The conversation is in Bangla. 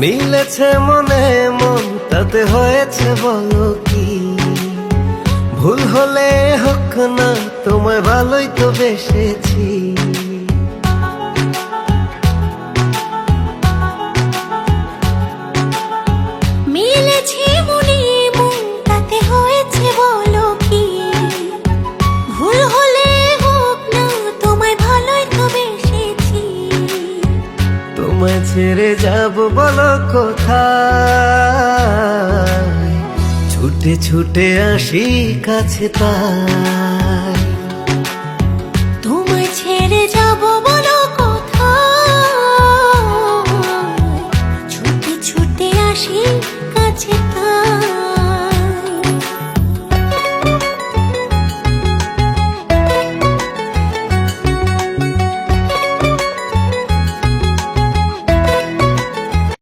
মিলেছে মনে মন তাতে হয়েছে বলো কি? ভুল হলে হোক না, তোমায় ভালোই তো বেসেছি। মিলেছে মনে মন তাতে হয়েছে বলো কি? ভুল হলে হোক না, তোমায় ভালোই তো বেসেছি। তোমায় ছেড়ে যাব বলো কোথায়? ছুটে ছুটে আসি কাছে তাই। তোমায় ছেড়ে যাব বলো কোথায়? ছুটে ছুটে আসি কাছে